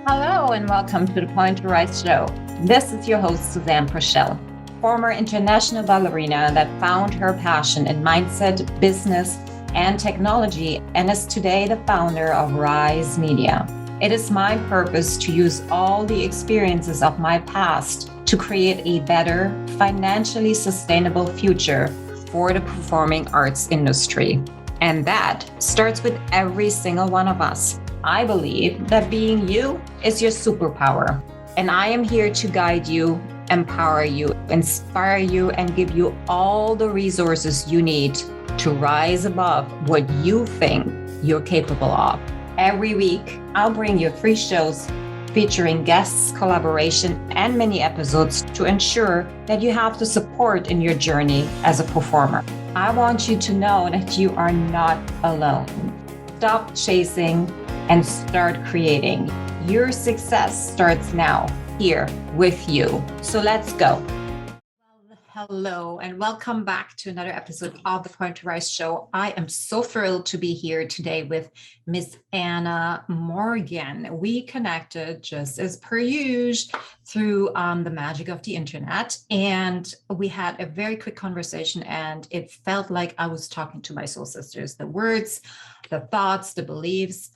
Hello and welcome to the Point to Rise show. This is your host, Suzanne Prochelle, former international ballerina that found her passion in mindset, business, and technology, and is today the founder of Rise Media. It is my purpose to use all the experiences of my past to create a better, financially sustainable future for the performing arts industry. And that starts with every single one of us. I believe that being you is your superpower. And I am here to guide you, empower you, inspire you, and give you all the resources you need to rise above what you think you're capable of. Every week, I'll bring you 3 shows featuring guests, collaboration, and mini episodes to ensure that you have the support in your journey as a performer. I want you to know that you are not alone. Stop chasing and start creating. Your success starts now, here with you. So let's go. Hello, and welcome back to another episode of the Point to Rise show. I am so thrilled to be here today with Miss Anna Morgan. We connected just as per usual through the magic of the internet, and we had a very quick conversation, and it felt like I was talking to my soul sisters. The words, the thoughts, the beliefs,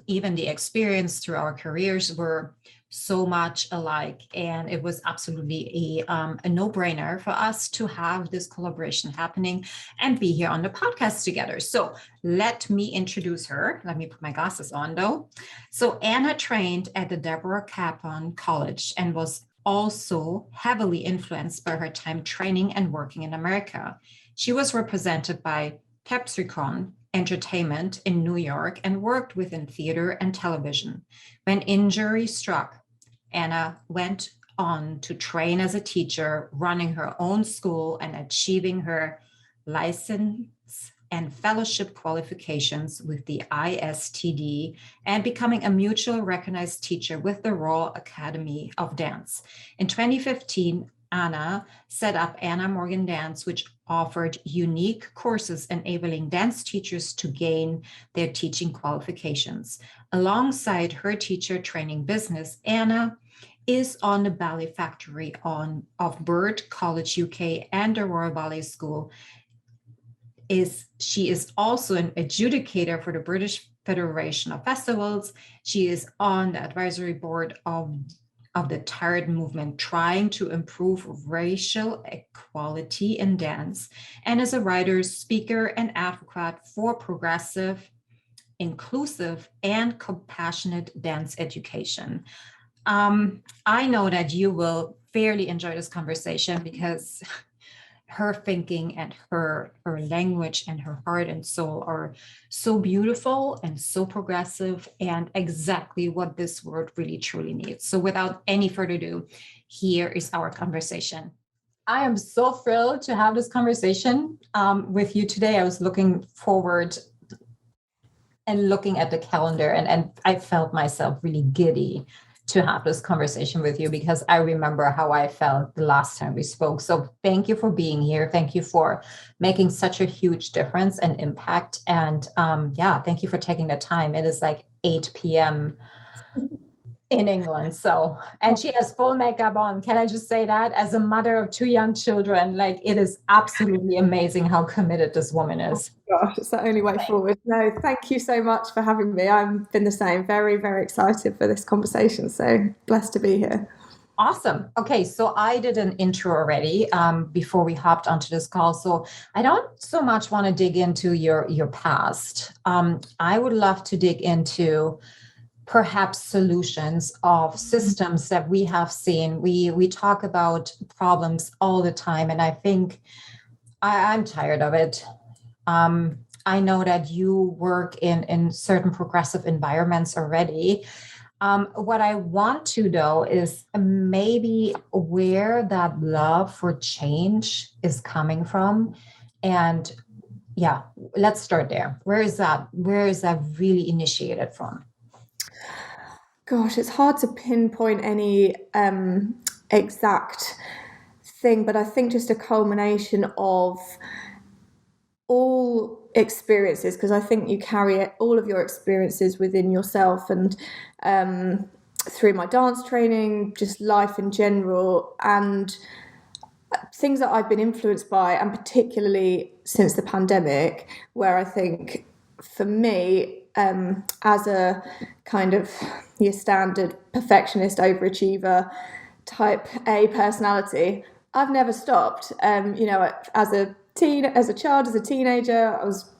even the experience through our careers were so much alike, and it was absolutely a no-brainer for us to have this collaboration happening and be here on the podcast together. So let me introduce her. Let me put my glasses on though. So Anna trained at the Deborah Kaplan College and was also heavily influenced by her time training and working in America. She was represented by Pepsicon Entertainment in New York and worked within theater and television. When injury struck, Anna went on to train as a teacher, running her own school and achieving her license and fellowship qualifications with the ISTD and becoming a mutual recognized teacher with the Royal Academy of Dance. In 2015, Anna set up Anna Morgan Dance, which offered unique courses enabling dance teachers to gain their teaching qualifications. Alongside her teacher training business, Anna is on the Ballet Factory of Bird College UK and the Royal Ballet School. She is also an adjudicator for the British Federation of Festivals. She is on the advisory board of the Tired movement, trying to improve racial equality in dance, and is a writer, speaker, and advocate for progressive, inclusive, and compassionate dance education. I know that you will fairly enjoy this conversation because her thinking and her language and her heart and soul are so beautiful and so progressive and exactly what this world really truly needs. So without any further ado, here is our conversation. I am so thrilled to have this conversation with you today. I was looking forward and looking at the calendar, and I felt myself really giddy to have this conversation with you because I remember how I felt the last time we spoke. So thank you for being here. Thank you for making such a huge difference and impact. And thank you for taking the time. It is like 8 p.m. in England. So, and she has full makeup on. Can I just say that as a mother of 2 young children, like it is absolutely amazing how committed this woman is. Oh, gosh, it's the only way forward. No, thank you so much for having me. I've been the same. Very, very excited for this conversation. So blessed to be here. Awesome. Okay, so I did an intro already before we hopped onto this call. So I don't so much want to dig into your past. I would love to dig into perhaps solutions of systems that we have seen. We talk about problems all the time, and I think I'm tired of it. I know that you work in certain progressive environments already. What I want to know is maybe where that love for change is coming from. And yeah, let's start there. Where is that really initiated from? Gosh, it's hard to pinpoint any exact thing, but I think just a culmination of all experiences, because I think you carry all of your experiences within yourself, and through my dance training, just life in general, and things that I've been influenced by, and particularly since the pandemic, where I think for me, as a kind of your standard perfectionist, overachiever, type A personality, I've never stopped. As a child, as a teenager, I was,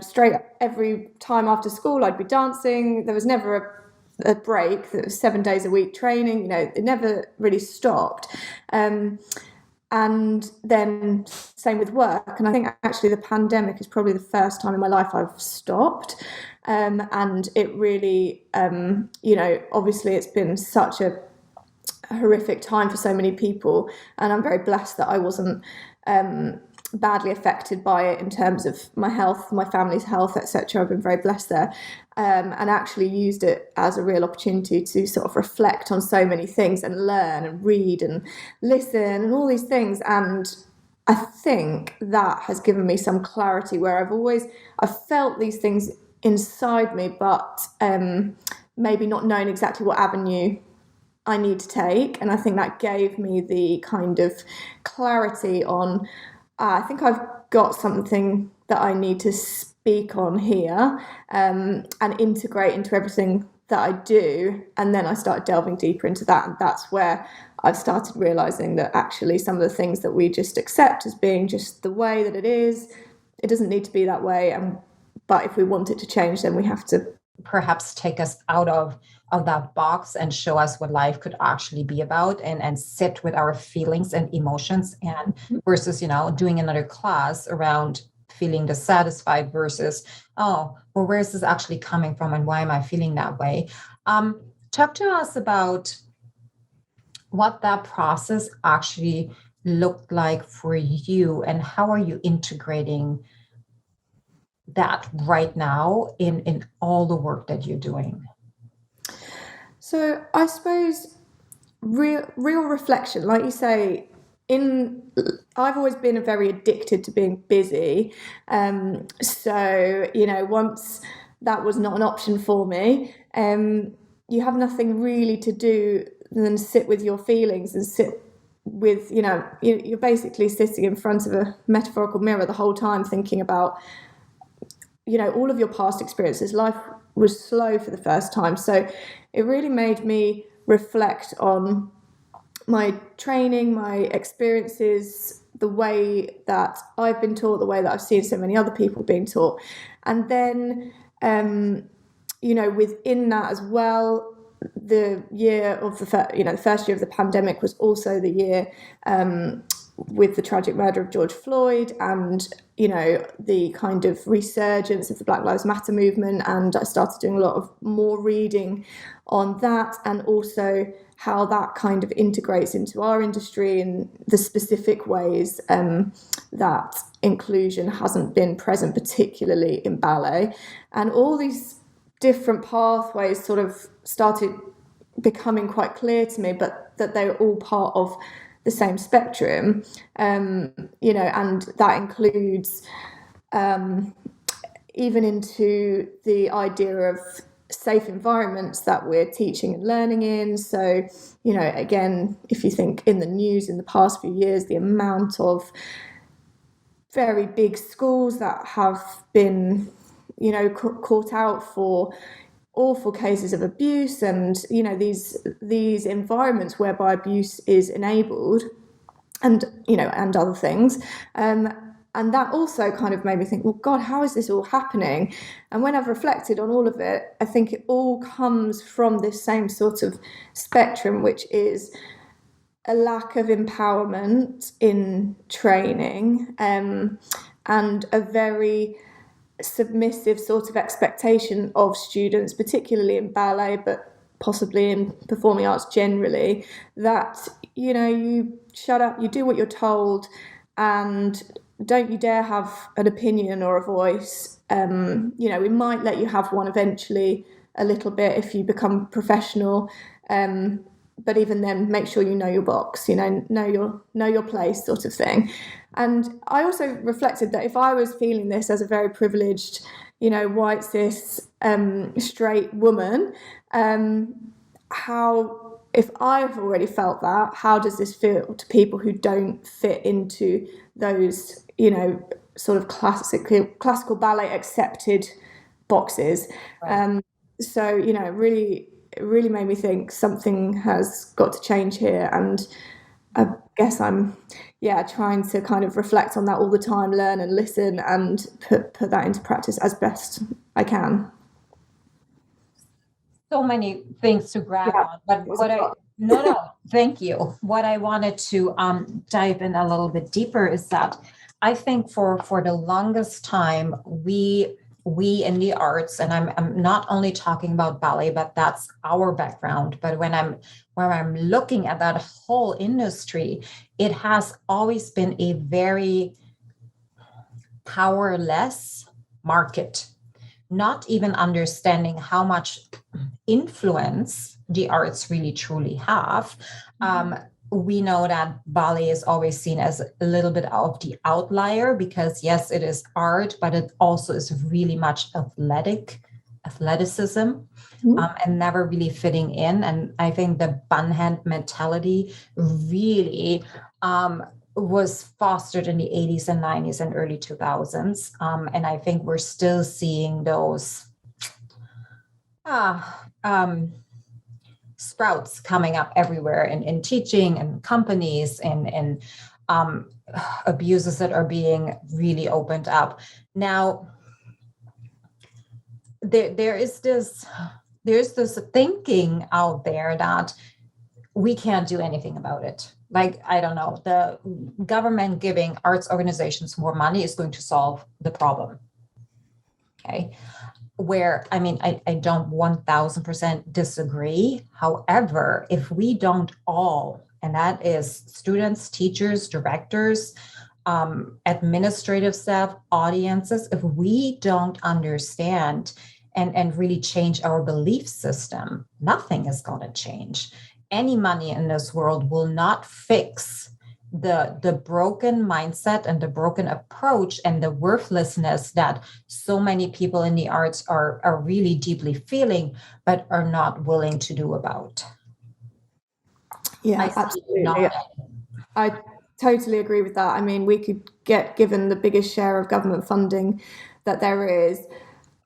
straight every time after school, I'd be dancing. There was never a break. There was 7 days a week training. It never really stopped. And then same with work. And I think actually the pandemic is probably the first time in my life I've stopped. And it really, obviously it's been such a horrific time for so many people. And I'm very blessed that I wasn't badly affected by it in terms of my health, my family's health, etc. I've been very blessed there, and actually used it as a real opportunity to sort of reflect on so many things and learn and read and listen and all these things. And I think that has given me some clarity where I've felt these things inside me, but maybe not knowing exactly what avenue I need to take. And I think that gave me the kind of clarity on, I think I've got something that I need to speak on here, and integrate into everything that I do. And then I started delving deeper into that. And that's where I've started realizing that actually some of the things that we just accept as being just the way that it is, it doesn't need to be that way. But if we want it to change, then we have to perhaps take us out of that box and show us what life could actually be about, and sit with our feelings and emotions, and versus, doing another class around feeling dissatisfied versus, oh, well, where is this actually coming from and why am I feeling that way? Talk to us about what that process actually looked like for you, and how are you integrating that right now in all the work that you're doing? So I suppose real reflection, like you say, I've always been very addicted to being busy. So, once that was not an option for me, you have nothing really to do than sit with your feelings and sit with, you're basically sitting in front of a metaphorical mirror the whole time thinking about, all of your past experiences. Life was slow for the first time. So it really made me reflect on my training, my experiences, the way that I've been taught, the way that I've seen so many other people being taught. And then, within that as well, the year of the first year of the pandemic was also the year with the tragic murder of George Floyd, and the kind of resurgence of the Black Lives Matter movement. And I started doing a lot of more reading on that, and also how that kind of integrates into our industry and the specific ways that inclusion hasn't been present, particularly in ballet. And all these different pathways sort of started becoming quite clear to me, but that they were all part of the same spectrum, and that includes even into the idea of safe environments that we're teaching and learning in. So, again, if you think in the news in the past few years, the amount of very big schools that have been, caught out for awful cases of abuse, and these environments whereby abuse is enabled, and and other things, and that also kind of made me think, well, God, how is this all happening? And when I've reflected on all of it, I think it all comes from this same sort of spectrum, which is a lack of empowerment in training, and a very submissive sort of expectation of students, particularly in ballet, but possibly in performing arts generally, that you shut up, you do what you're told, and don't you dare have an opinion or a voice. We might let you have one eventually, a little bit, if you become professional, but even then, make sure you know your box, know your place, sort of thing. And I also reflected that if I was feeling this as a very privileged, white cis straight woman, how, if I've already felt that, how does this feel to people who don't fit into those, sort of classical ballet accepted boxes? Right. So, it really made me think something has got to change here. And I guess I'm, trying to kind of reflect on that all the time, learn and listen, and put that into practice as best I can. So many things to grab Yeah, on, but it's a lot. no, thank you. What I wanted to dive in a little bit deeper is that I think for the longest time, we in the arts, and I'm not only talking about ballet, but that's our background. But when I'm looking at that whole industry, it has always been a very powerless market, not even understanding how much influence the arts really truly have. We know that ballet is always seen as a little bit of the outlier because, yes, it is art, but it also is really much athleticism, and never really fitting in. And I think the bun hand mentality really was fostered in the 80s and 90s and early 2000s. And I think we're still seeing those sprouts coming up everywhere in teaching and companies and abuses that are being really opened up. Now, there's this thinking out there that we can't do anything about it. Like, I don't know, the government giving arts organizations more money is going to solve the problem. Okay. Where, I mean, I don't 1000% disagree. However, if we don't all, and that is students, teachers, directors, administrative staff, audiences, if we don't understand and really change our belief system, nothing is going to change. Any money in this world will not fix the broken mindset and the broken approach and the worthlessness that so many people in the arts are really deeply feeling, but are not willing to do about. Yeah, absolutely. I totally agree with that. I mean, we could get given the biggest share of government funding that there is,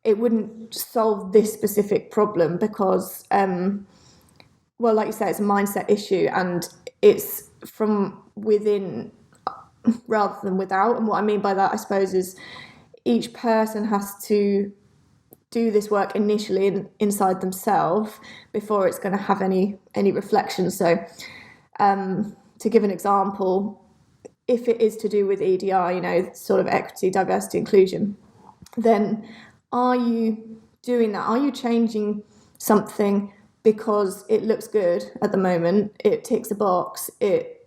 it wouldn't solve this specific problem because, well, like you say, it's a mindset issue and it's from within rather than without. And what I mean by that, I suppose, is each person has to do this work initially inside themselves before it's going to have any reflection. So, to give an example, if it is to do with EDI, sort of equity, diversity, inclusion, then are you doing that? Are you changing something because it looks good at the moment? It ticks a box. It,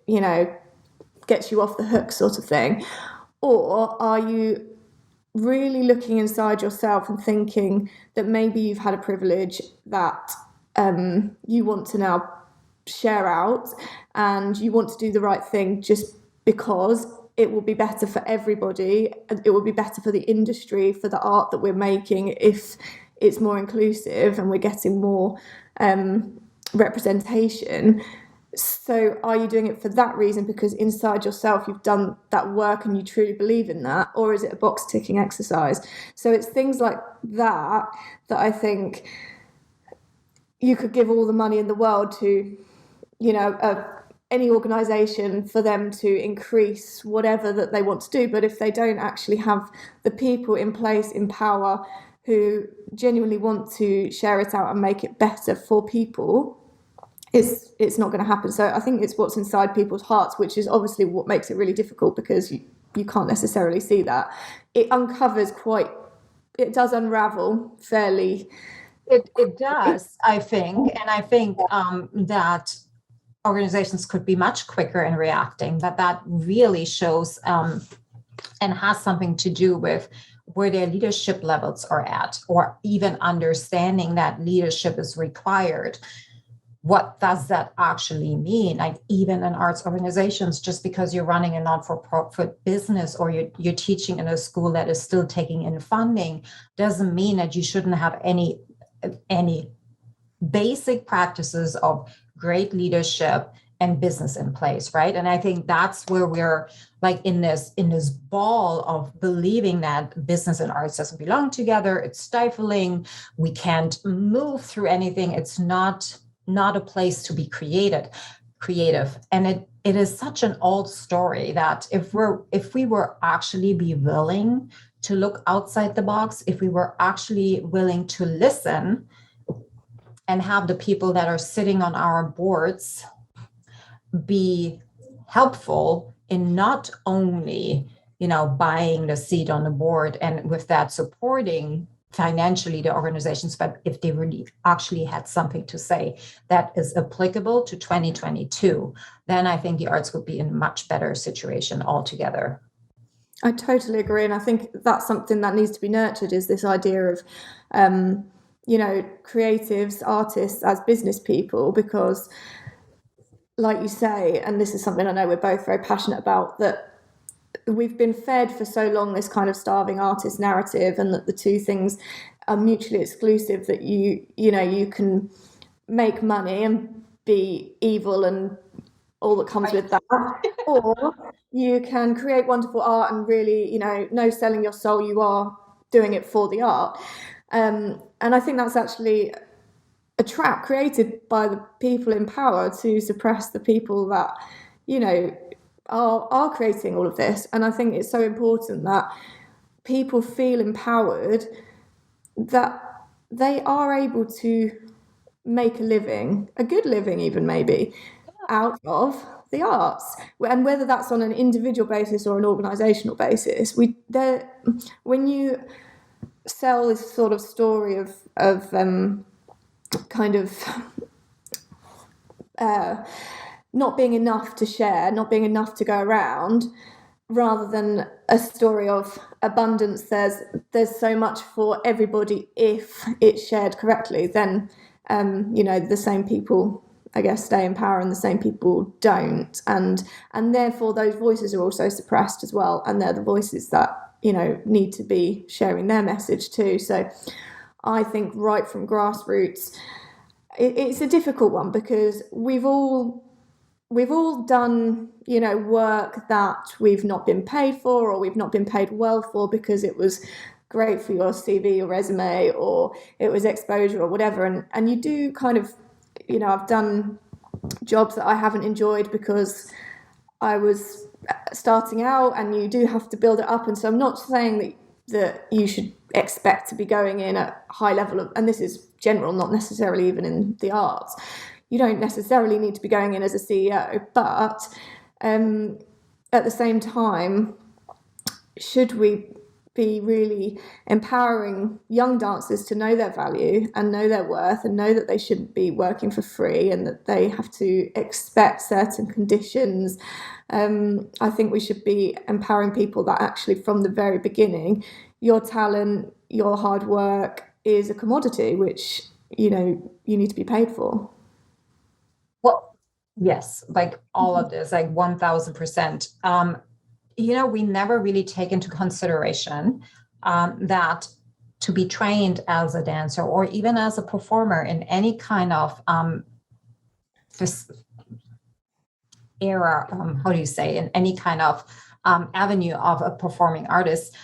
gets you off the hook sort of thing. Or are you really looking inside yourself and thinking that maybe you've had a privilege that you want to now share out and you want to do the right thing just because it will be better for everybody, it will be better for the industry, for the art that we're making if it's more inclusive and we're getting more representation. So are you doing it for that reason because inside yourself you've done that work and you truly believe in that, or is it a box ticking exercise? So it's things like that I think you could give all the money in the world to, any organisation for them to increase whatever that they want to do, but if they don't actually have the people in place in power who genuinely want to share it out and make it better for people, it's not going to happen. So I think it's what's inside people's hearts, which is obviously what makes it really difficult because you can't necessarily see that. It does unravel fairly. It does, I think. And I think that organizations could be much quicker in reacting, but that really shows and has something to do with where their leadership levels are at, or even understanding that leadership is required. What does that actually mean? Like, even in arts organizations, just because you're running a non-for-profit business or you're teaching in a school that is still taking in funding doesn't mean that you shouldn't have any basic practices of great leadership and business in place, right? And I think that's where we're like in this ball of believing that business and arts doesn't belong together. It's stifling. We can't move through anything. It's not a place to be creative. And it is such an old story that if we were actually be willing to look outside the box, if we were actually willing to listen and have the people that are sitting on our boards be helpful in not only, buying the seat on the board and with that supporting financially the organizations, but if they really actually had something to say that is applicable to 2022, then I think the arts would be in a much better situation altogether. I totally agree. And I think that's something that needs to be nurtured, is this idea of, creatives, artists as business people, because like you say, and this is something I know we're both very passionate about, that we've been fed for so long this kind of starving artist narrative, and that the two things are mutually exclusive, that you can make money and be evil and all that comes with that, or you can create wonderful art and really, no selling your soul, you are doing it for the art. And I think that's actually a trap created by the people in power to suppress the people that, are creating all of this. And I think it's so important that people feel empowered, that they are able to make a living, a good living even maybe, out of the arts. And whether that's on an individual basis or an organisational basis, when you sell this sort of story of kind of not being enough to share, not being enough to go around, rather than a story of abundance, there's so much for everybody if it's shared correctly, then the same people, I guess, stay in power and the same people don't, and therefore those voices are also suppressed as well, and they're the voices that need to be sharing their message too. So I think right from grassroots, it's a difficult one, because we've all done work that we've not been paid for, or we've not been paid well for, because it was great for your CV or resume, or it was exposure or whatever, and you do kind of, I've done jobs that I haven't enjoyed because I was starting out, and you do have to build it up. And so I'm not saying that you should expect to be going in at high level of, and this is general, not necessarily even in the arts, you don't necessarily need to be going in as a CEO, but at the same time, should we be really empowering young dancers to know their value and know their worth, and know that they shouldn't be working for free, and that they have to expect certain conditions? I think we should be empowering people that actually from the very beginning, your talent, your hard work is a commodity, which you need to be paid for. Well, yes, like all of this, like 1000%. We never really take into consideration that to be trained as a dancer or even as a performer in any kind of in any kind of avenue of a performing artist,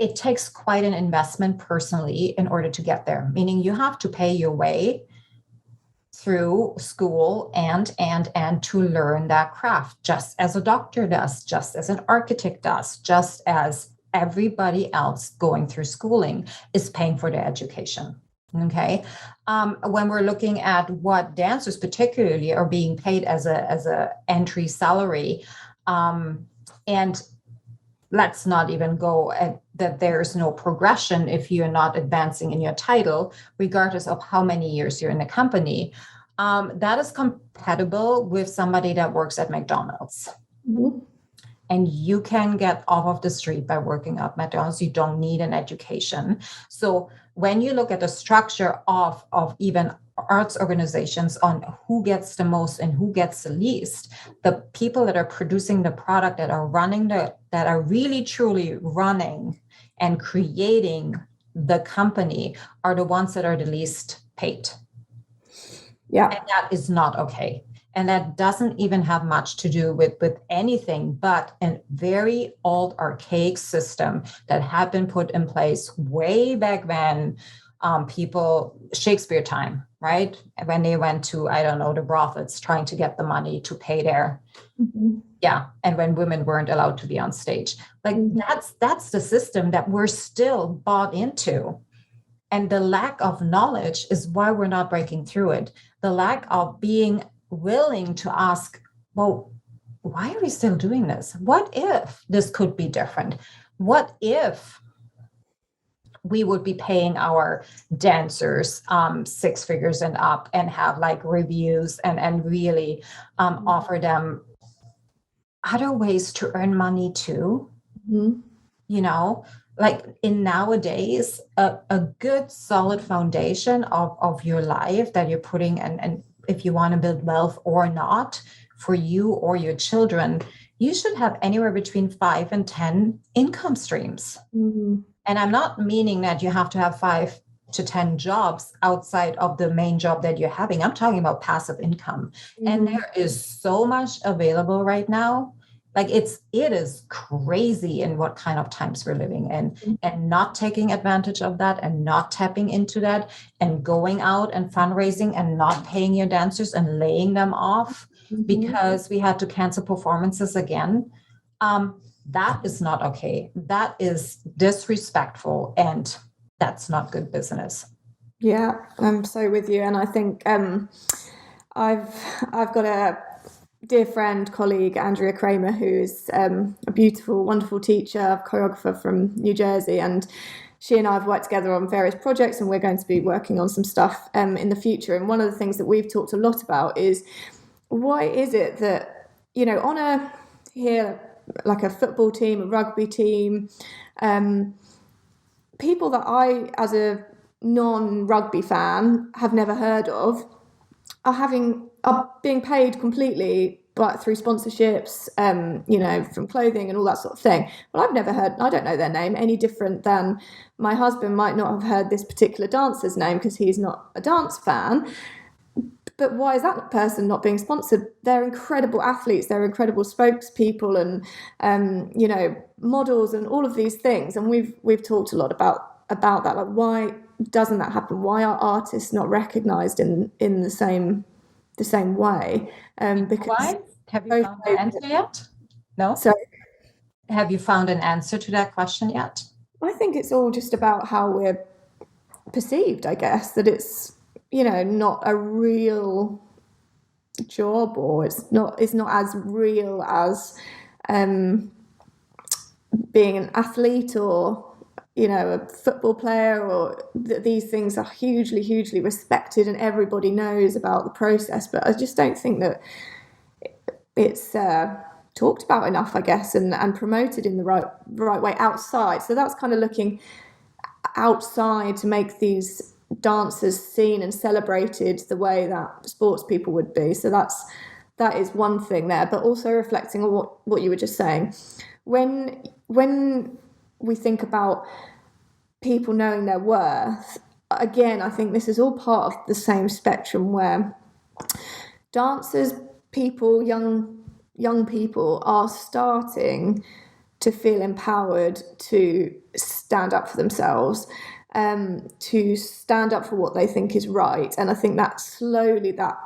it takes quite an investment personally in order to get there, meaning you have to pay your way through school and to learn that craft, just as a doctor does, just as an architect does, just as everybody else going through schooling is paying for their education. Okay. When we're looking at what dancers particularly are being paid as a entry salary, and let's not even go at that there's no progression if you're not advancing in your title, regardless of how many years you're in the company. That is compatible with somebody that works at McDonald's. Mm-hmm. And you can get off of the street by working at McDonald's. You don't need an education. So when you look at the structure of even arts organizations on who gets the most and who gets the least, the people that are producing the product, that are running that are really truly running and creating the company, are the ones that are the least paid. Yeah. And that is not okay. And that doesn't even have much to do with anything but a very old archaic system that had been put in place way back when, people, Shakespeare time, right? When they went to, I don't know, the brothels trying to get the money to pay their, yeah, and when women weren't allowed to be on stage. Like that's the system that we're still bought into. And the lack of knowledge is why we're not breaking through it. The lack of being willing to ask, well, why are we still doing this? What if this could be different? What if we would be paying our dancers, six figures and up, and have like reviews and really offer them other ways to earn money too? You know, like in nowadays, a good solid foundation of your life that you're putting, and if you want to build wealth or not for you or your children, you should have anywhere between 5 and 10 income streams. And I'm not meaning that you have to have 5 to 10 jobs outside of the main job that you're having. I'm talking about passive income. And there is so much available right now. Like it is crazy in what kind of times we're living in, and not taking advantage of that and not tapping into that and going out and fundraising and not paying your dancers and laying them off because we had to cancel performances again. That is not okay. That is disrespectful, and that's not good business. Yeah, I'm so with you. And I think I've got a dear friend, colleague, Andrea Kramer, who is a beautiful, wonderful teacher, choreographer from New Jersey, and she and I have worked together on various projects, and we're going to be working on some stuff in the future. And one of the things that we've talked a lot about is, why is it that, on like a football team, a rugby team, people that I, as a non-rugby fan, have never heard of, are being paid completely, but through sponsorships, from clothing and all that sort of thing. Well, I don't know their name any different than my husband might not have heard this particular dancer's name because he's not a dance fan. But why is that person not being sponsored? They're incredible athletes, they're incredible spokespeople and models and all of these things. And we've talked a lot about that. Like, why doesn't that happen? Why are artists not recognised in the same way? Because why? Have you found an answer yet? No? So have you found an answer to that question yet? I think it's all just about how we're perceived, I guess, that it's not a real job, or it's not as real as being an athlete or a football player, or these things are hugely respected and everybody knows about the process. But I just don't think that it's talked about enough, I guess, and promoted in the right way outside. So that's kind of looking outside to make these dancers seen and celebrated the way that sports people would be. So that is one thing there, but also reflecting on what you were just saying. When we think about people knowing their worth, again, I think this is all part of the same spectrum where dancers, young people are starting to feel empowered to stand up for themselves, to stand up for what they think is right. And I think that slowly, that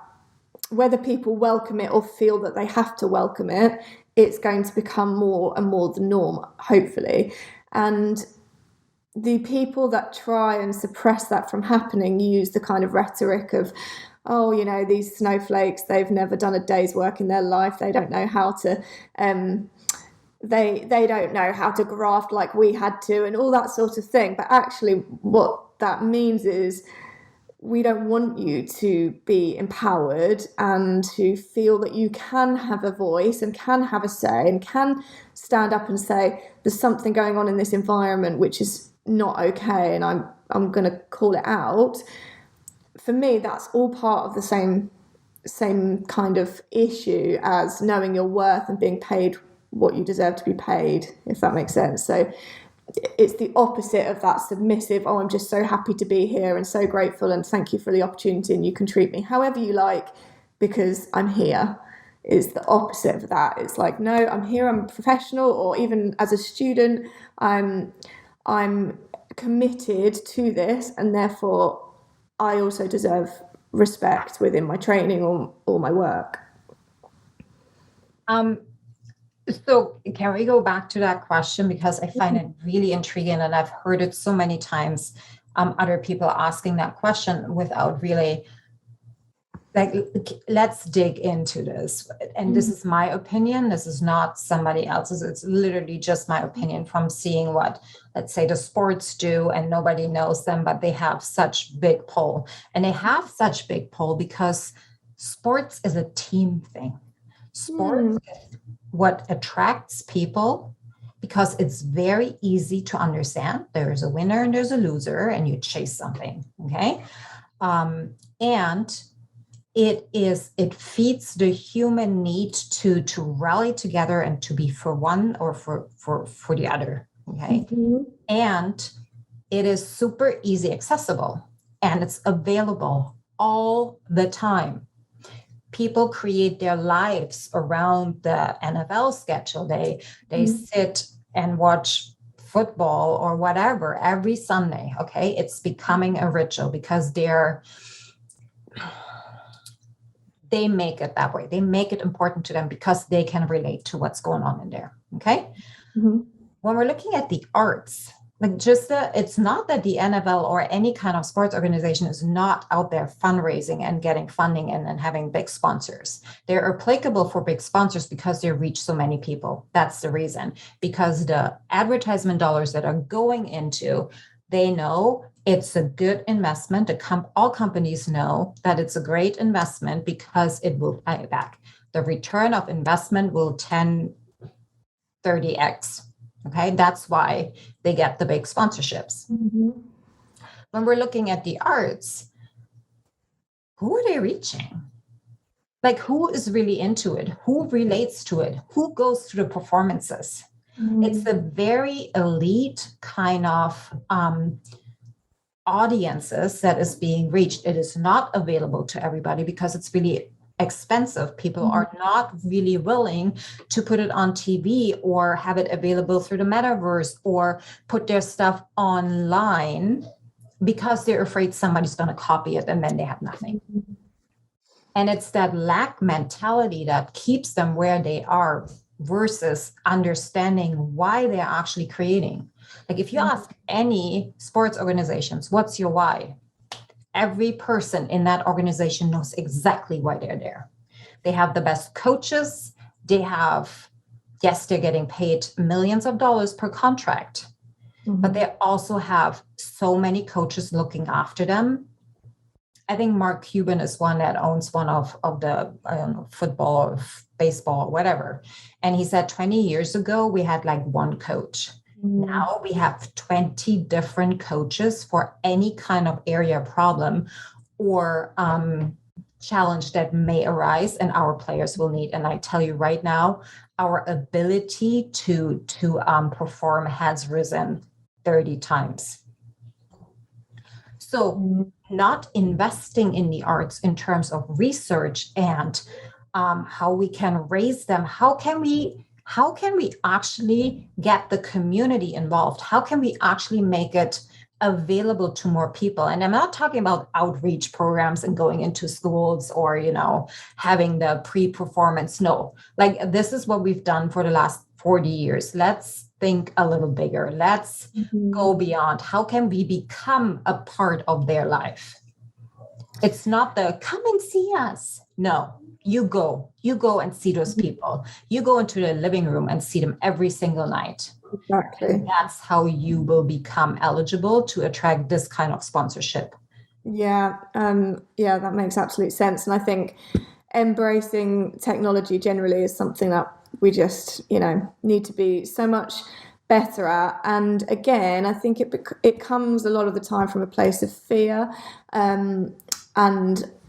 whether people welcome it or feel that they have to welcome it, it's going to become more and more the norm, hopefully. And the people that try and suppress that from happening use the kind of rhetoric of, oh, these snowflakes, they've never done a day's work in their life, they don't know how to they don't know how to graft like we had to, and all that sort of thing. But actually what that means is, we don't want you to be empowered and to feel that you can have a voice and can have a say and can stand up and say, there's something going on in this environment which is not okay, and I'm going to call it out. For me, that's all part of the same kind of issue as knowing your worth and being paid what you deserve to be paid, if that makes sense. So it's the opposite of that submissive, oh, I'm just so happy to be here and so grateful and thank you for the opportunity and you can treat me however you like because I'm here. Is the opposite of that. It's like, no, I'm here, I'm a professional, or even as a student, I'm committed to this, and therefore I also deserve respect within my training or my work. So can we go back to that question, because I find it really intriguing and I've heard it so many times, other people asking that question without really, like, let's dig into this. And this is my opinion. This is not somebody else's. It's literally just my opinion from seeing what, let's say, the sports do, and nobody knows them, but they have such big pull. And they have such big pull because sports is a team thing. Sports is what attracts people because it's very easy to understand. There's a winner and there's a loser, and you chase something. Okay. And it feeds the human need to rally together and to be for one or for the other. Okay. And it is super easy accessible, and it's available all the time. People create their lives around the NFL schedule. They sit and watch football or whatever every Sunday. Okay. It's becoming a ritual because they make it that way. They make it important to them because they can relate to what's going on in there. Okay. When we're looking at the arts, like it's not that the NFL or any kind of sports organization is not out there fundraising and getting funding and having big sponsors. They're applicable for big sponsors because they reach so many people. That's the reason, because the advertisement dollars that are going into, they know it's a good investment. All companies know that it's a great investment because it will pay back. The return of investment will 10, 30x. Okay, that's why they get the big sponsorships. When we're looking at the arts, who are they reaching? Like, who is really into it? Who relates to it? Who goes to the performances? It's a very elite kind of audiences that is being reached. It is not available to everybody because it's really expensive. People are not really willing to put it on TV or have it available through the metaverse or put their stuff online because they're afraid somebody's going to copy it and then they have nothing. And it's that lack mentality that keeps them where they are versus understanding why they're actually creating. Like, if you ask any sports organizations, what's your why? Every person in that organization knows exactly why they're there. They have the best coaches. They're getting paid millions of dollars per contract, but they also have so many coaches looking after them. I think Mark Cuban is one that owns one of the, I don't know, football or baseball or whatever. And he said 20 years ago, we had like one coach. Now we have 20 different coaches for any kind of area problem or challenge that may arise and our players will need. And I tell you right now, our ability to perform has risen 30 times. So not investing in the arts in terms of research and how we can raise them, how can we actually get the community involved? How can we actually make it available to more people? And I'm not talking about outreach programs and going into schools or, having the pre-performance. No, like, this is what we've done for the last 40 years. Let's think a little bigger. Let's go beyond. How can we become a part of their life? It's not the come and see us. No, you go and see those people. You go into the living room and see them every single night. Exactly. And that's how you will become eligible to attract this kind of sponsorship. Yeah, that makes absolute sense. And I think embracing technology generally is something that we just, need to be so much better at. And again, I think it comes a lot of the time from a place of fear, and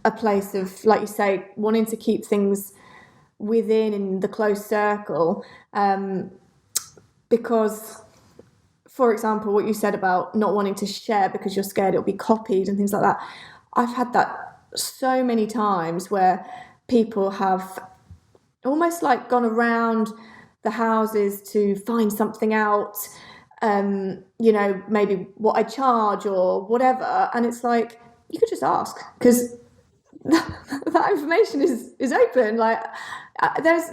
a place of, like you say, wanting to keep things within in the close circle, because for example, what you said about not wanting to share because you're scared it'll be copied and things like that. I've had that so many times where people have almost like gone around the houses to find something out, maybe what I charge or whatever. And it's like, you could just ask, because that information is open. Like, there's,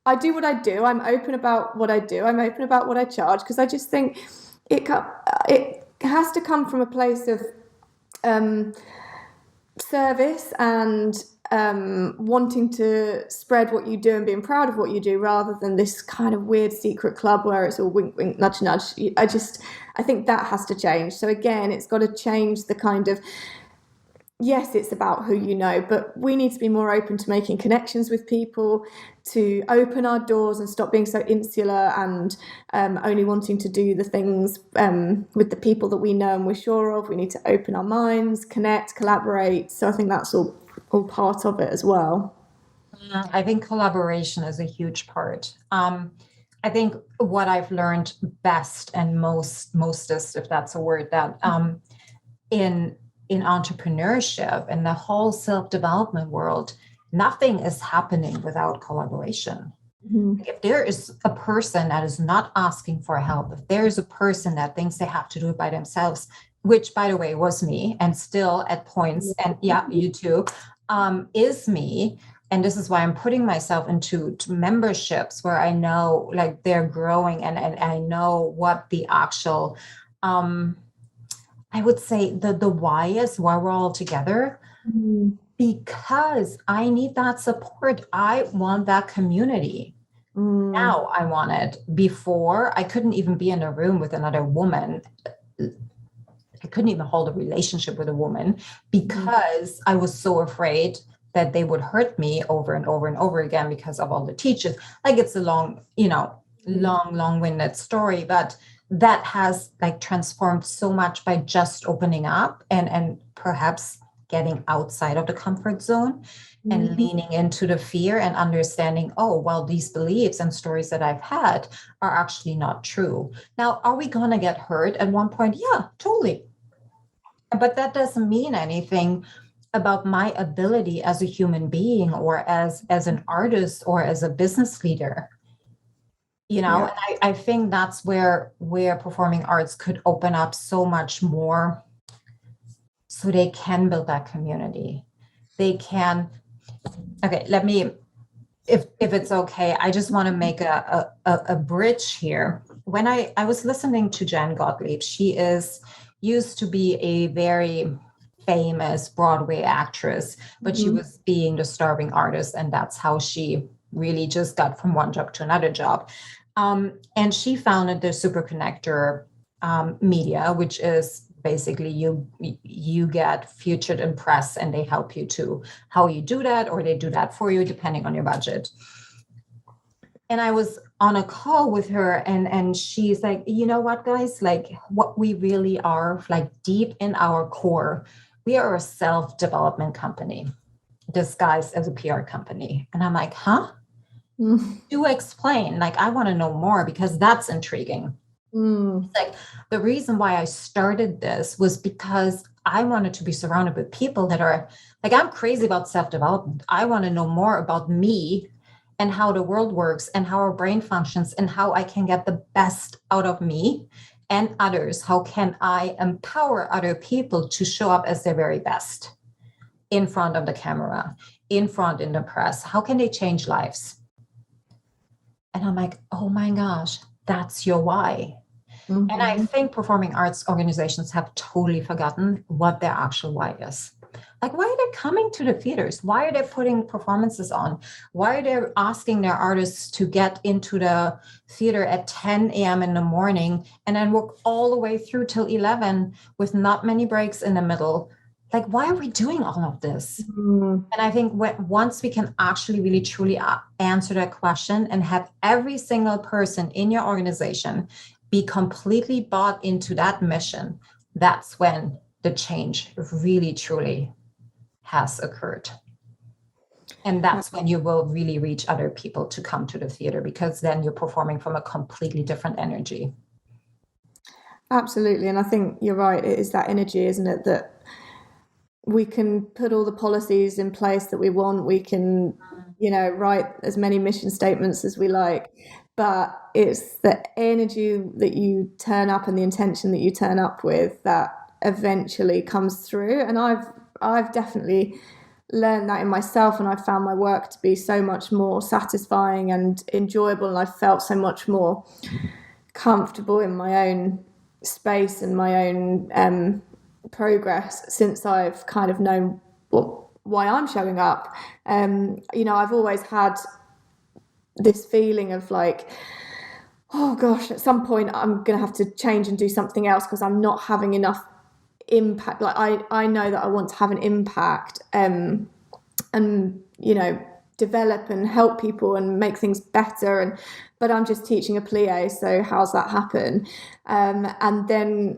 I do what I do. I'm open about what I do. I'm open about what I charge, because I just think it has to come from a place of service and wanting to spread what you do and being proud of what you do, rather than this kind of weird secret club where it's all wink, wink, nudge, nudge. I think that has to change. So again, it's got to change the kind of, yes, it's about who you know, but we need to be more open to making connections with people, to open our doors and stop being so insular and only wanting to do the things with the people that we know and we're sure of. We need to open our minds, connect, collaborate. So I think that's all part of it as well. I think collaboration is a huge part. I think what I've learned best and mostest, if that's a word, that in entrepreneurship and the whole self-development world, nothing is happening without collaboration. Mm-hmm. If there is a person that is not asking for help, if there is a person that thinks they have to do it by themselves, which, by the way, was me, and still at points, and yeah, you too, is me. And this is why I'm putting myself into memberships where I know like they're growing, and I know what the actual, I would say the why is, why we're all together. Mm-hmm. Because I need that support. I want that community. Now I want it. Before, I couldn't even be in a room with another woman. I couldn't even hold a relationship with a woman because I was so afraid that they would hurt me over and over and over again because of all the teachers. Like, it's a long-winded story, but that has like transformed so much by just opening up and perhaps getting outside of the comfort zone and leaning into the fear and understanding, oh, well, these beliefs and stories that I've had are actually not true. Now, are we going to get hurt at one point? Yeah, totally. But that doesn't mean anything about my ability as a human being or as an artist or as a business leader. And I think that's where performing arts could open up so much more, so they can build that community. They can. Okay, let me, if it's okay, I just want to make a bridge here. When I was listening to Jen Gottlieb, she used to be a very famous Broadway actress, but she was being the starving artist, and that's how she really just got from one job to another job. And she founded the Super Connector Media, which is basically you get featured in press and they help you to how you do that, or they do that for you depending on your budget. And I was on a call with her and she's like, you know what, guys, like what we really are, like deep in our core, we are a self-development company disguised as a PR company. And I'm like, huh? Do explain. Like, I want to know more because that's intriguing. Like, the reason why I started this was because I wanted to be surrounded with people that are like, I'm crazy about self-development. I want to know more about me and how the world works and how our brain functions and how I can get the best out of me and others. How can I empower other people to show up as their very best in front of the camera, in the press? How can they change lives? And I'm like, oh my gosh, that's your why. And I think performing arts organizations have totally forgotten what their actual why is. Like, why are they coming to the theaters? Why are they putting performances on? Why are they asking their artists to get into the theater at 10 a.m. in the morning and then work all the way through till 11 with not many breaks in the middle? Like, why are we doing all of this? And I think once we can actually really truly answer that question and have every single person in your organization be completely bought into that mission, that's when the change really truly has occurred. And that's when you will really reach other people to come to the theater, because then you're performing from a completely different energy. Absolutely. And I think you're right. It is that energy, isn't it? That we can put all the policies in place that we want. We can, write as many mission statements as we like. But it's the energy that you turn up and the intention that you turn up with that eventually comes through. And I've definitely learned that in myself, and I've found my work to be so much more satisfying and enjoyable, and I've felt so much more comfortable in my own space and my own progress since I've kind of known why I'm showing up. I've always had this feeling of like, oh gosh, at some point I'm going to have to change and do something else because I'm not having enough impact. Like I know that I want to have an impact and develop and help people and make things better, but I'm just teaching a plie, so how's that happen? And then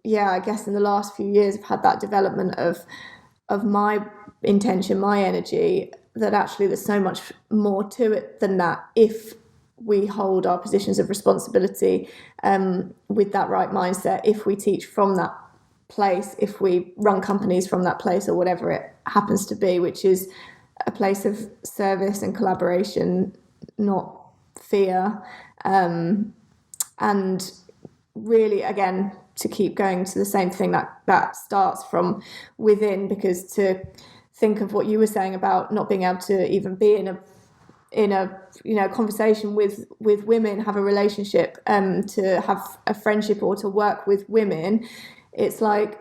I guess in the last few years I've had that development of my intention, my energy, that actually there's so much more to it than that if we hold our positions of responsibility with that right mindset, if we teach from that place, if we run companies from that place, or whatever it happens to be, which is a place of service and collaboration, not fear. And really, again, to keep going to the same thing, that starts from within, because to think of what you were saying about not being able to even be in a conversation with women, have a relationship, to have a friendship or to work with women, it's like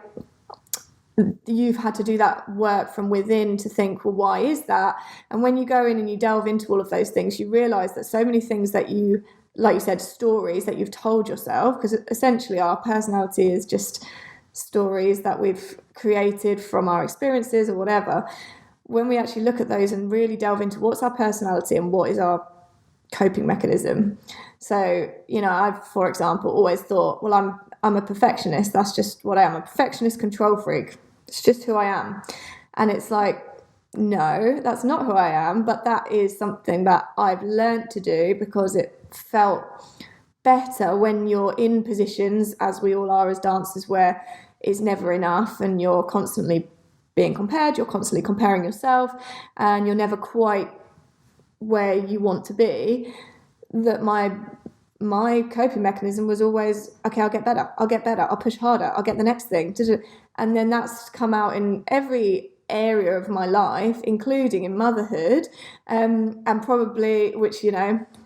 you've had to do that work from within to think, well, why is that? And when you go in and you delve into all of those things, you realize that so many things that you, like you said, stories that you've told yourself, because essentially our personality is just stories that we've created from our experiences or whatever. When we actually look at those and really delve into what's our personality and what is our coping mechanism. So, I've, for example, always thought, well, I'm a perfectionist. That's just what I am. I'm a perfectionist control freak. It's just who I am. And it's like, no, that's not who I am. But that is something that I've learned to do because it felt better when you're in positions, as we all are as dancers, where it's never enough and you're constantly being compared, you're constantly comparing yourself, and you're never quite where you want to be. That my coping mechanism was always, okay, I'll get better, I'll push harder, I'll get the next thing. And then that's come out in every area of my life, including in motherhood, and probably, which,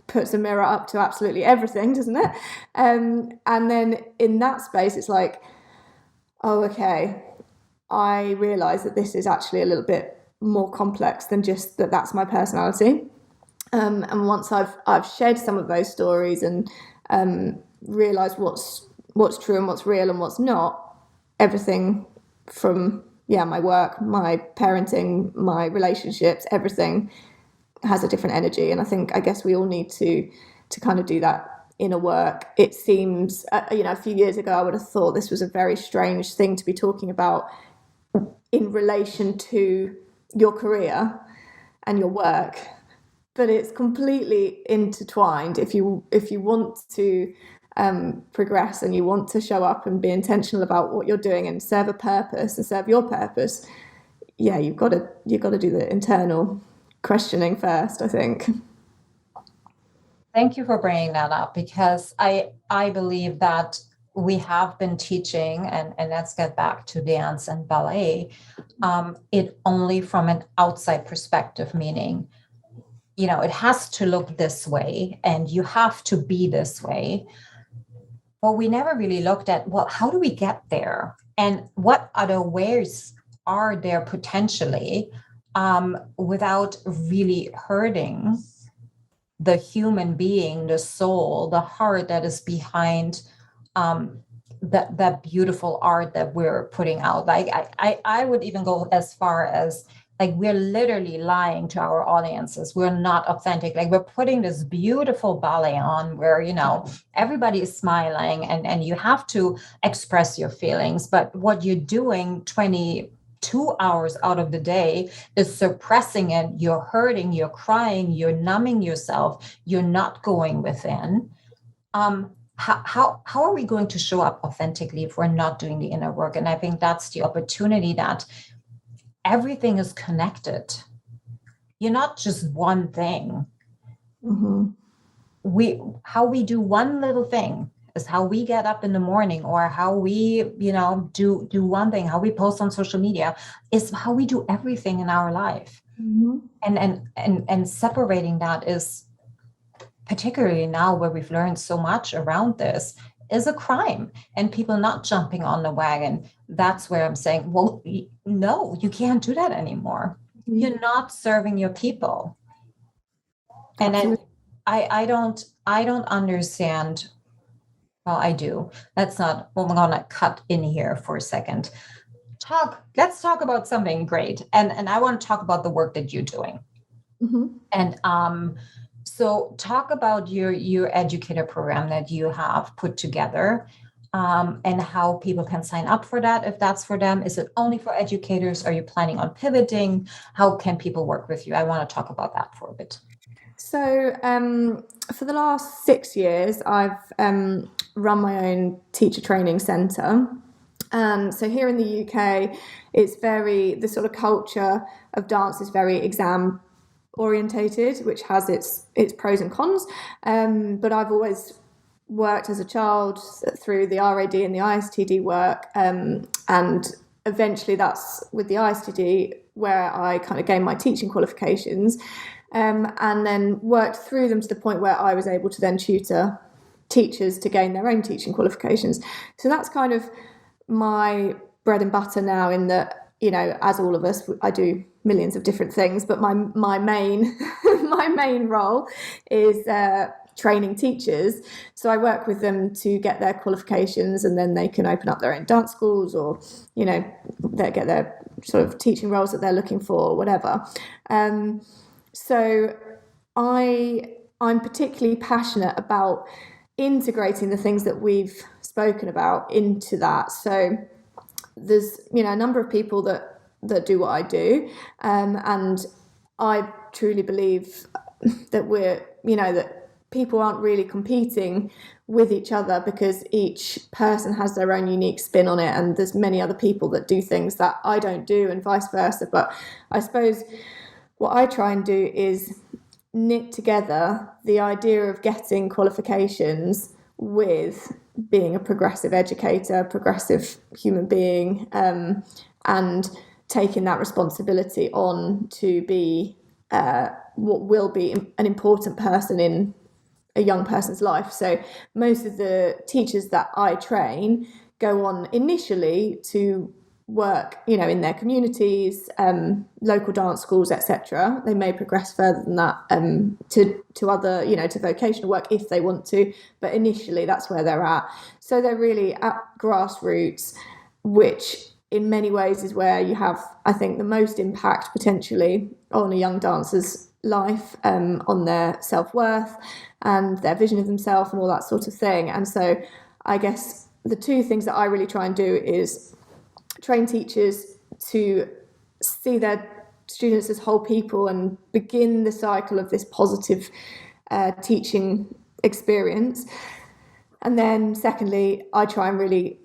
puts a mirror up to absolutely everything, doesn't it? And then in that space, it's like, oh, okay, I realise that this is actually a little bit more complex than just that's my personality. And once I've shared some of those stories and realised what's true and what's real and what's not, everything from my work, my parenting, my relationships, everything has a different energy. And I guess we all need to kind of do that inner work. It seems, a few years ago, I would have thought this was a very strange thing to be talking about in relation to your career and your work. But it's completely intertwined. If you want to progress and you want to show up and be intentional about what you're doing and serve a purpose and serve your purpose, you've got to do the internal questioning first, I think. Thank you for bringing that up, because I believe that we have been teaching, and let's get back to dance and ballet, it only from an outside perspective, meaning, it has to look this way and you have to be this way. But we never really looked at, well, how do we get there? And what other ways are there potentially, without really hurting the human being, the soul, the heart that is behind that beautiful art that we're putting out. Like I would even go as far as, like, we're literally lying to our audiences. We're not authentic. Like, we're putting this beautiful ballet on where, everybody is smiling and you have to express your feelings. But what you're doing 20 2 hours out of the day is suppressing it, you're hurting, you're crying, you're numbing yourself, you're not going within, how are we going to show up authentically if we're not doing the inner work? And I think that's the opportunity, that everything is connected. You're not just one thing. Mm-hmm. How we do one little thing is how we get up in the morning, or how we, do one thing, how we post on social media, is how we do everything in our life. Mm-hmm. And separating that is, particularly now where we've learned so much around this, is a crime, and people not jumping on the wagon. That's where I'm saying, well, no, you can't do that anymore. Mm-hmm. You're not serving your people. And then I don't understand. Well, I do. That's not, well, I'm gonna cut in here for a second. Let's talk about something great. And I want to talk about the work that you're doing. Mm-hmm. And so talk about your educator program that you have put together, and how people can sign up for that, if that's for them. Is it only for educators? Are you planning on pivoting? How can people work with you? I want to talk about that for a bit. So for the last 6 years, I've run my own teacher training centre. So here in the UK, the sort of culture of dance is very exam orientated, which has its pros and cons. But I've always worked as a child through the RAD and the ISTD work. And eventually that's with the ISTD where I kind of gained my teaching qualifications. And then worked through them to the point where I was able to then tutor teachers to gain their own teaching qualifications. So that's kind of my bread and butter now, in that, as all of us, I do millions of different things, but my main my main role is training teachers. So I work with them to get their qualifications, and then they can open up their own dance schools, or they get their sort of teaching roles that they're looking for, or whatever. So I'm particularly passionate about integrating the things that we've spoken about into that. So there's a number of people that do what I do, and I truly believe that that people aren't really competing with each other, because each person has their own unique spin on it, and there's many other people that do things that I don't do, and vice versa. But I suppose what I try and do is knit together the idea of getting qualifications with being a progressive educator, progressive human being, and taking that responsibility on to be what will be an important person in a young person's life. So most of the teachers that I train go on initially to work, in their communities, local dance schools, etc. They may progress further than that to other, to vocational work if they want to, but initially that's where they're at. So they're really at grassroots, which in many ways is where you have, I think, the most impact potentially on a young dancer's life, on their self-worth and their vision of themselves and all that sort of thing. And so I guess the two things that I really try and do is train teachers to see their students as whole people and begin the cycle of this positive teaching experience. And then secondly, I try and really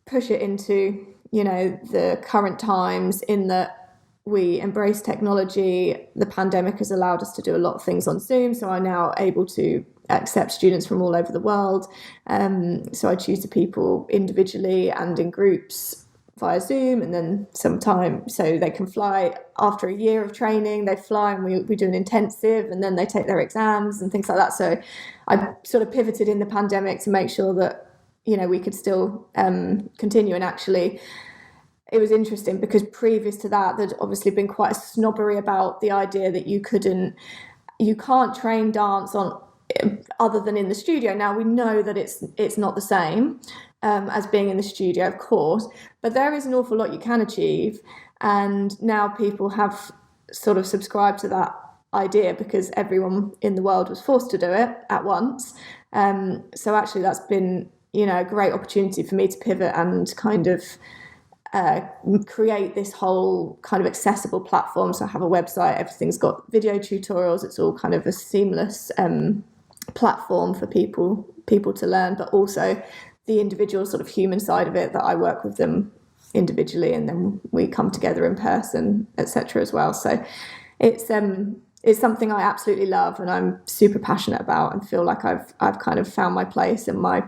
push it into, the current times, in that we embrace technology. The pandemic has allowed us to do a lot of things on Zoom, so I'm now able to accept students from all over the world. So I tutor people individually and in groups via Zoom, and then sometime, so they can fly after a year of training, they fly and we do an intensive, and then they take their exams and things like that. So I sort of pivoted in the pandemic to make sure that, we could still continue. And actually it was interesting because previous to that, there'd obviously been quite a snobbery about the idea that you can't train dance on other than in the studio. Now we know that it's not the same as being in the studio, of course, but there is an awful lot you can achieve, and now people have sort of subscribed to that idea because everyone in the world was forced to do it at once. So actually that's been, a great opportunity for me to pivot and kind of create this whole kind of accessible platform. So I have a website, everything's got video tutorials, it's all kind of a seamless platform for people to learn, but also the individual sort of human side of it, that I work with them individually and then we come together in person, etc. as well. So it's something I absolutely love and I'm super passionate about, and feel like I've kind of found my place and my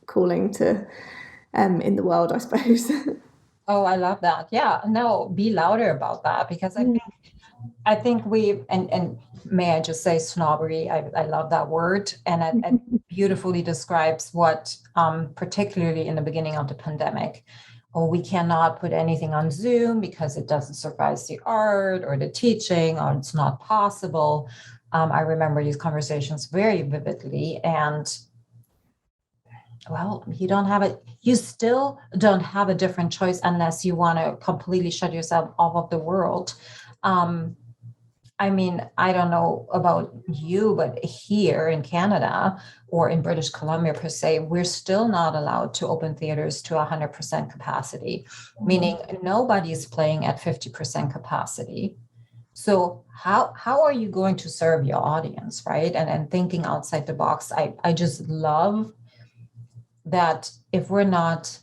calling to in the world, I suppose. Oh, I love that. Yeah, no, be louder about that, because I think we, and may I just say snobbery, I love that word, and it beautifully describes what, particularly in the beginning of the pandemic, oh, we cannot put anything on Zoom because it doesn't surprise the art or the teaching, or it's not possible. I remember these conversations very vividly, and well, you still don't have a different choice unless you want to completely shut yourself off of the world. I mean, I don't know about you, but here in Canada or in British Columbia per se, we're still not allowed to open theaters to 100% capacity, meaning nobody's playing at 50% capacity. So how are you going to serve your audience, right? And thinking outside the box, I just love that. If we're not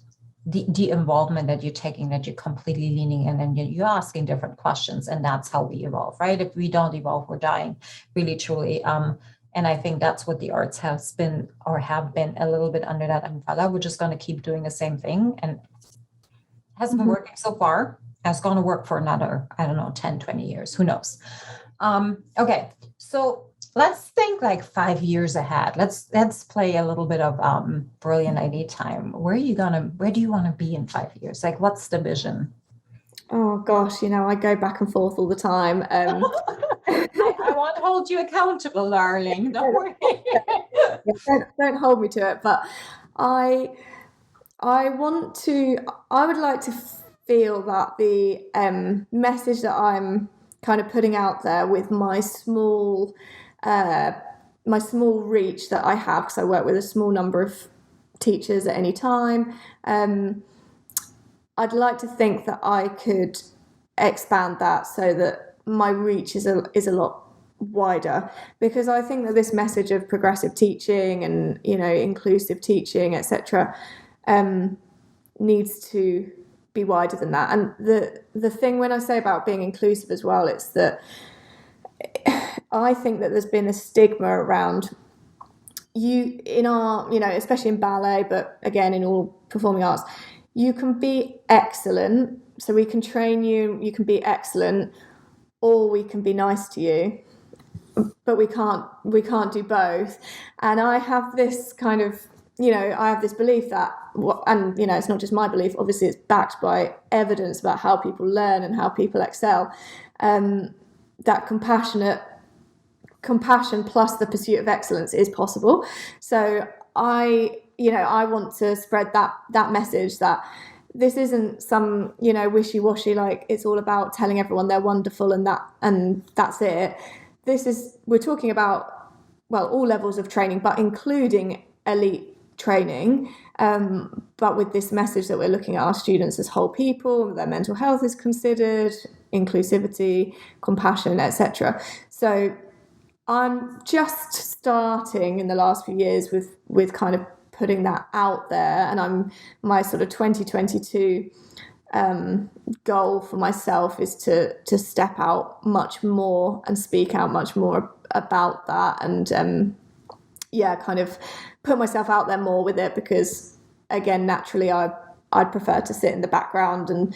the involvement that you're taking, that you're completely leaning in and you're asking different questions, and that's how we evolve, right? If we don't evolve, we're dying, really, truly. And I think that's what the arts have been a little bit under that umbrella. We're just going to keep doing the same thing, and it hasn't been working so far. It's going to work for another, I don't know, 10, 20 years, who knows? Okay, so let's think like 5 years ahead. Let's play a little bit of brilliant idea time. Where do you want to be in 5 years? Like, what's the vision? Oh gosh, I go back and forth all the time. I won't hold you accountable, darling. Don't worry. don't hold me to it. But I would like to feel that the message that I'm kind of putting out there with my small reach that I have, because I work with a small number of teachers at any time. I'd like to think that I could expand that so that my reach is a lot wider, because I think that this message of progressive teaching and inclusive teaching, etc., needs to be wider than that. And the thing when I say about being inclusive as well, it's that I think that there's been a stigma around in our, especially in ballet, but again in all performing arts, you can be excellent, so we can train you can be excellent, or we can be nice to you, but we can't do both. And I have this kind of, I have this belief that, and it's not just my belief, obviously it's backed by evidence about how people learn and how people excel, that compassion plus the pursuit of excellence is possible. So I want to spread that message, that this isn't some wishy-washy, like it's all about telling everyone they're wonderful and that's it. We're talking about, well, all levels of training, but including elite training, but with this message that we're looking at our students as whole people, their mental health is considered, inclusivity, compassion, etc. So I'm just starting in the last few years with kind of putting that out there, and my sort of 2022 goal for myself is to step out much more and speak out much more about that, and kind of put myself out there more with it, because again, naturally I'd prefer to sit in the background and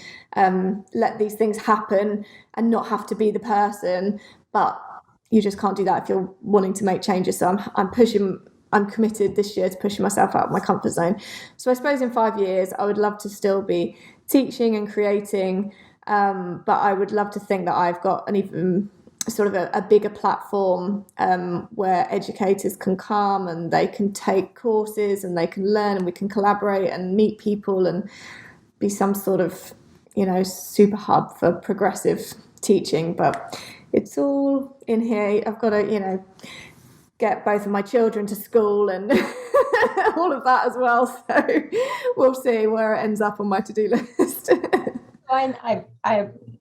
let these things happen and not have to be the person, but you just can't do that if you're wanting to make changes. So I'm committed this year to pushing myself out of my comfort zone. So I suppose in 5 years, I would love to still be teaching and creating, but I would love to think that I've got an even sort of a bigger platform where educators can come and they can take courses and they can learn and we can collaborate and meet people and be some sort of, super hub for progressive teaching. But it's all in here. I've got to, get both of my children to school and all of that as well. So we'll see where it ends up on my to-do list.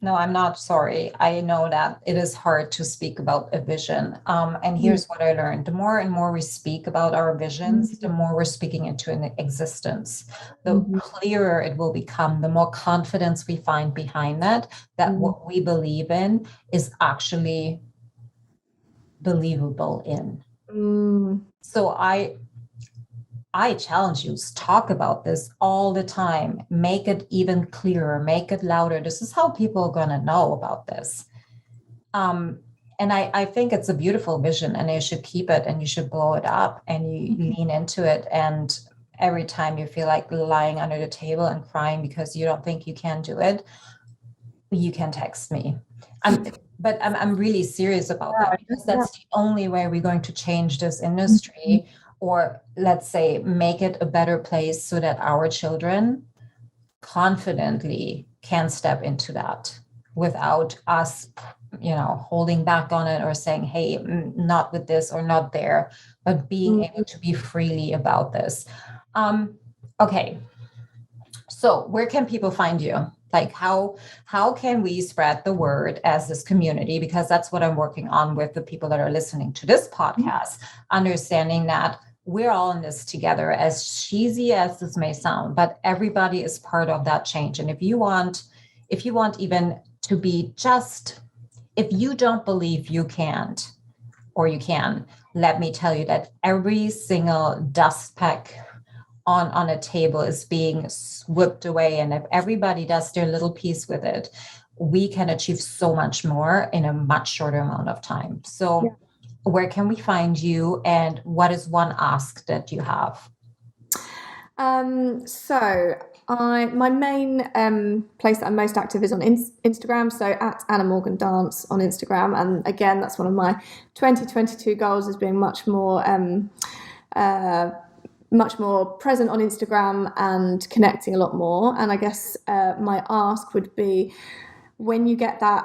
No, I'm not sorry. I know that it is hard to speak about a vision. And here's what I learned. The more and more we speak about our visions, the more we're speaking into an existence. The clearer it will become, the more confidence we find behind that what we believe in is actually believable in. So I challenge you, talk about this all the time, make it even clearer, make it louder. This is how people are going to know about this. And I think it's a beautiful vision, and you should keep it and you should blow it up and you lean into it. And every time you feel like lying under the table and crying because you don't think you can do it, you can text me. But I'm really serious about that, because that's the only way we're going to change this industry, or let's say make it a better place so that our children confidently can step into that without us, holding back on it or saying, hey, not with this or not there, but being able to be freely about this. Okay. So where can people find you? Like how can we spread the word as this community? Because that's what I'm working on with the people that are listening to this podcast, understanding that we're all in this together, as cheesy as this may sound, but everybody is part of that change. And if you want even to be just, if you don't believe you can't, or you can, let me tell you that every single dust peck on a table is being whipped away. And if everybody does their little piece with it, we can achieve so much more in a much shorter amount of time. So where can we find you, and what is one ask that you have? So my main place that I'm most active is on Instagram. So at Anna Morgan Dance on Instagram. And again, that's one of my 2022 goals, is being much more present on Instagram and connecting a lot more. And I guess my ask would be, when you get that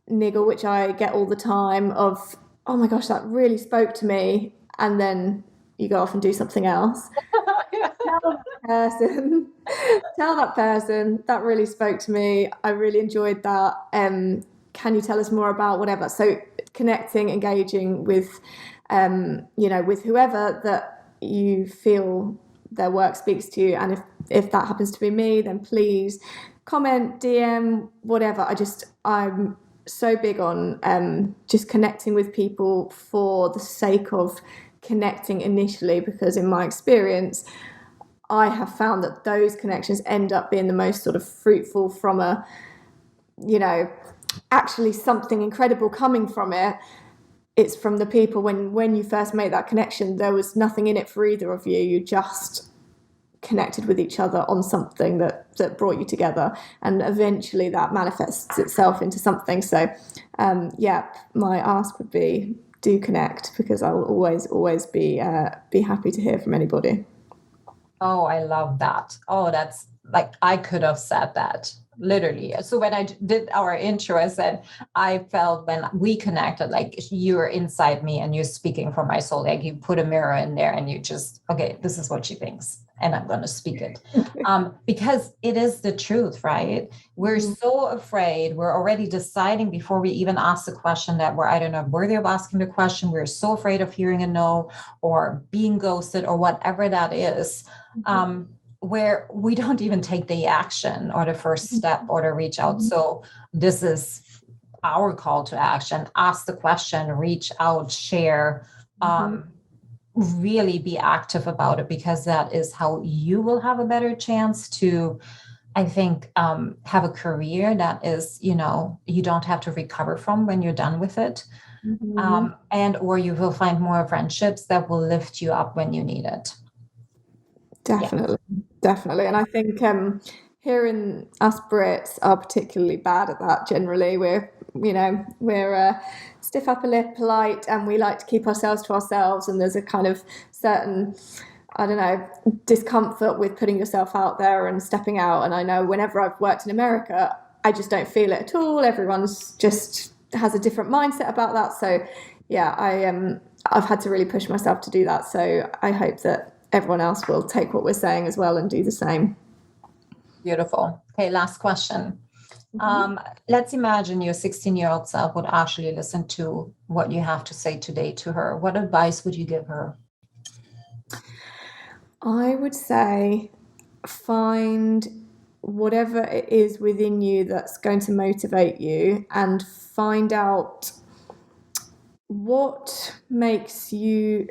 niggle, which I get all the time, of, oh my gosh, that really spoke to me, and then you go off and do something else. Tell that person that really spoke to me. I really enjoyed that. Can you tell us more about whatever? So connecting, engaging with, with whoever that you feel their work speaks to you. And if that happens to be me, then please comment, DM, whatever. I'm so big on just connecting with people for the sake of connecting initially, because in my experience, I have found that those connections end up being the most sort of fruitful, from actually something incredible coming from it. It's from the people, when you first made that connection, there was nothing in it for either of you. You just connected with each other on something that brought you together, and eventually that manifests itself into something. So my ask would be, do connect, because I will always be happy to hear from anybody. Oh, I love that. Oh, that's like, I could have said that literally. So when I did our intro, I said, I felt when we connected, like you're inside me and you're speaking from my soul. Like you put a mirror in there and you just, okay, this is what she thinks, and I'm going to speak it. Because it is the truth, right? We're so afraid. We're already deciding before we even ask the question that we're either not worthy of asking the question. We're so afraid of hearing a no, or being ghosted, or whatever that is. Where we don't even take the action or the first step or the reach out. So this is our call to action. Ask the question, reach out, share, really be active about it, because that is how you will have a better chance to, I think, have a career that is, you don't have to recover from when you're done with it. And or you will find more friendships that will lift you up when you need it. Definitely. And I think here in us Brits are particularly bad at that. Generally, we're stiff upper lip, polite, and we like to keep ourselves to ourselves. And there's a kind of certain, discomfort with putting yourself out there and stepping out. And I know whenever I've worked in America, I just don't feel it at all. Everyone's just has a different mindset about that. So I've had to really push myself to do that. So I hope that everyone else will take what we're saying as well and do the same. Beautiful. Okay, last question. Let's imagine your 16-year-old self would actually listen to what you have to say today to her. What advice would you give her? I would say find whatever it is within you that's going to motivate you, and find out what makes you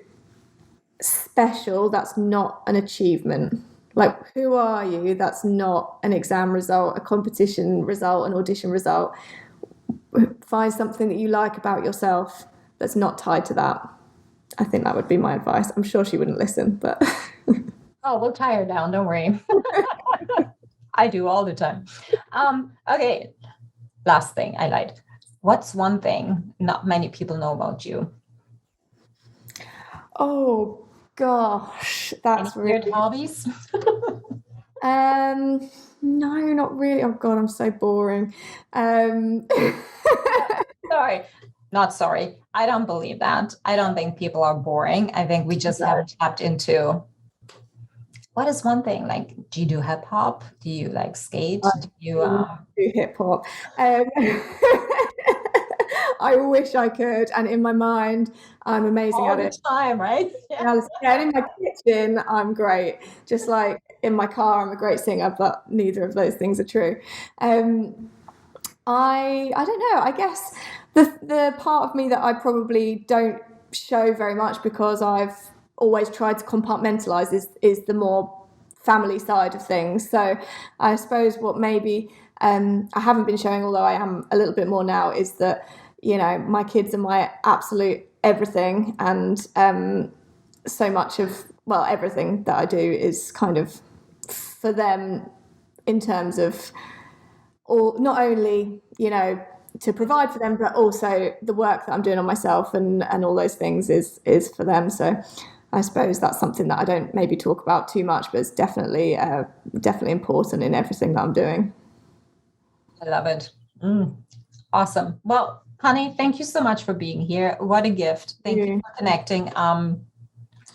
special that's not an achievement. Like, who are you that's not an exam result, a competition result, an audition result? Find something that you like about yourself that's not tied to that. I think that would be my advice. I'm sure she wouldn't listen, but Oh, we'll tie her down. Don't worry. I do all the time. Okay. Last thing I lied. What's one thing not many people know about you? oh gosh, that's Any weird really hobbies? no, not really. Oh god, I'm so boring. Sorry. Not sorry. I don't believe that. I don't think people are boring. I think we just haven't tapped into what is one thing. Like, do you do hip hop? Do you like skate? Do you do hip hop. I wish I could, and in my mind, I'm amazing all at the it. time, right? Yeah, and in my kitchen, I'm great. Just like in my car, I'm a great singer, but neither of those things are true. I don't know. I guess the part of me that I probably don't show very much, because I've always tried to compartmentalize, is the more family side of things. So I suppose what maybe I haven't been showing, although I am a little bit more now, is that, you know, my kids are my absolute everything, and so much of, well, everything that I do is kind of for them, in terms of, or not only, you know, to provide for them, but also the work that I'm doing on myself and all those things is for them. So I suppose that's something that I don't maybe talk about too much, but it's definitely important in everything that I'm doing. I love it. Awesome. Well, honey, thank you so much for being here. What a gift. Thank you for connecting.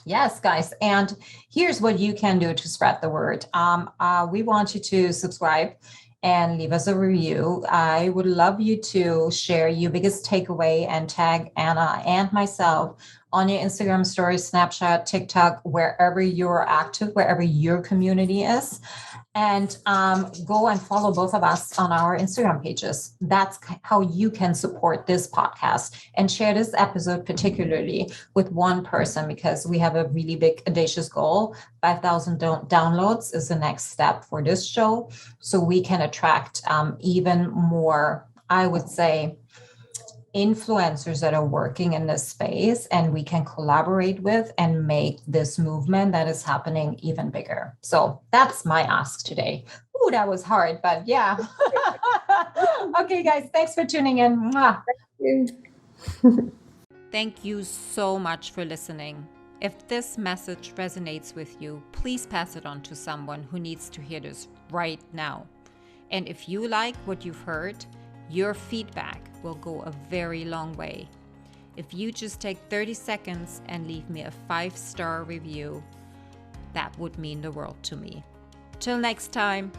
Yes, guys. And here's what you can do to spread the word. We want you to subscribe and leave us a review. I would love you to share your biggest takeaway and tag Anna and myself on your Instagram story, Snapchat, TikTok, wherever you're active, wherever your community is. And go and follow both of us on our Instagram pages. That's how you can support this podcast, and share this episode particularly with one person, because we have a really big, audacious goal. 5,000 downloads is the next step for this show. So we can attract even more, I would say, influencers that are working in this space, and we can collaborate with and make this movement that is happening even bigger. So that's my ask today. Ooh, that was hard, but yeah. Okay, guys, thanks for tuning in. Mwah. Thank you so much for listening. If this message resonates with you, please pass it on to someone who needs to hear this right now. And if you like what you've heard, your feedback will go a very long way. If you just take 30 seconds and leave me a 5-star review, that would mean the world to me. Till next time,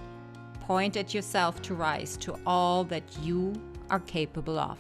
point at yourself to rise to all that you are capable of.